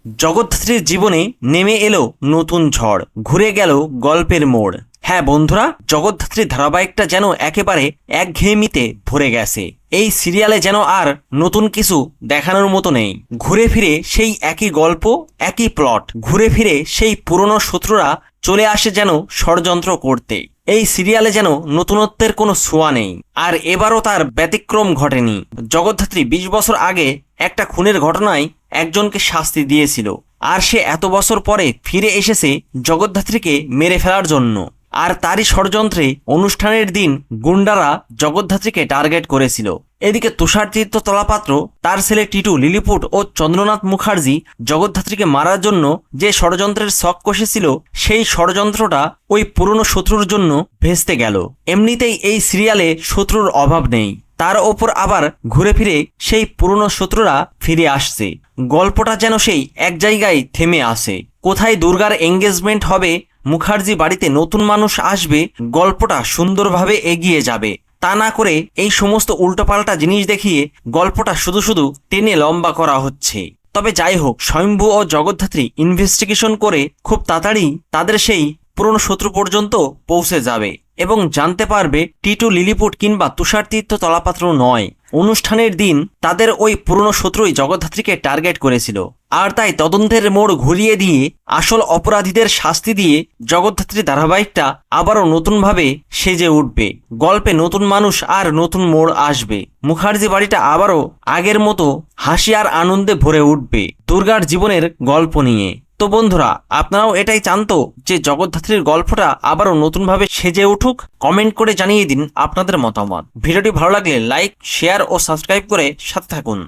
জগদ্ধাত্রীর জীবনে নেমে এলো নতুন ঝড়, ঘুরে গেল গল্পের মোড়। হ্যাঁ বন্ধুরা, জগদ্ধাত্রী ধারাবাহিকটা যেন একেবারে একঘেয়েমিতে ভরে গেছে। এই সিরিয়ালে যেন আর নতুন কিছু দেখানোর মতো নেই। ঘুরে ফিরে সেই একই গল্প, একই প্লট, ঘুরে ফিরে সেই পুরনো শত্রুরা চলে আসে যেন ষড়যন্ত্র করতে। এই সিরিয়ালে যেন নতুনত্বের কোনো ছোঁয়া নেই। আর এবারও তার ব্যতিক্রম ঘটেনি। জগদ্ধাত্রী 20 বছর আগে একটা খুনের ঘটনায় একজনকে শাস্তি দিয়েছিল, আর সে এত বছর পরে ফিরে এসেছে জগদ্ধাত্রীকে মেরে ফেলার জন্য। আর তারই ষড়যন্ত্রে অনুষ্ঠানের দিন গুন্ডারা জগদ্ধাত্রীকে টার্গেট করেছিল। এদিকে তুষারতীর্থ তলাপাত্র, তার ছেলে টিটু, লিলিপুট ও চন্দ্রনাথ মুখার্জি জগদ্ধাত্রীকে মারার জন্য যে ষড়যন্ত্রের ছক কষেছিল, সেই ষড়যন্ত্রটা ওই পুরনো শত্রুর জন্য ভেস্তে গেল। এমনিতেই এই সিরিয়ালে শত্রুর অভাব নেই, তার ওপর আবার ঘুরে ফিরে সেই পুরনো শত্রুরা ফিরে আসছে। গল্পটা যেন সেই এক জায়গায় থেমে আসে। কোথায় দুর্গার এঙ্গেজমেন্ট হবে, মুখার্জি বাড়িতে নতুন মানুষ আসবে, গল্পটা সুন্দরভাবে এগিয়ে যাবে। তা না করে এই সমস্ত উল্টোপাল্টা জিনিস দেখিয়ে গল্পটা শুধু শুধু টেনে লম্বা করা হচ্ছে। তবে যাই হোক, স্বয়ম্ভু ও জগদ্ধাত্রী ইনভেস্টিগেশন করে খুব তাড়াতাড়ি তাদের সেই পুরনো শত্রু পর্যন্ত পৌঁছে যাবে এবং জানতে পারবে টিটু, লিলিপুট কিংবা তুষারতীর্থ তলাপাত্র নয়, অনুষ্ঠানের দিন তাদের ওই পুরনো শত্রুই জগদ্ধাত্রীকে টার্গেট করেছিল। আর তাই তদন্তের মোড় ঘুরিয়ে দিয়ে আসল অপরাধীদের শাস্তি দিয়ে জগদ্ধাত্রী ধারাবাহিকটা আবারও নতুনভাবে সেজে উঠবে। গল্পে নতুন মানুষ আর নতুন মোড় আসবে। মুখার্জি বাড়িটা আবারও আগের মতো হাসি আর আনন্দে ভরে উঠবে দুর্গার জীবনের গল্প নিয়ে। তো বন্ধুরা, আপনারাও এটাই চান তো যে জগদ্ধাত্রীর গল্পটা আবারও নতুনভাবে সেজে উঠুক? কমেন্ট করে জানিয়ে দিন আপনাদের মতামত। ভিডিওটি ভালো লাগলে লাইক, শেয়ার ও সাবস্ক্রাইব করে সাথে থাকুন।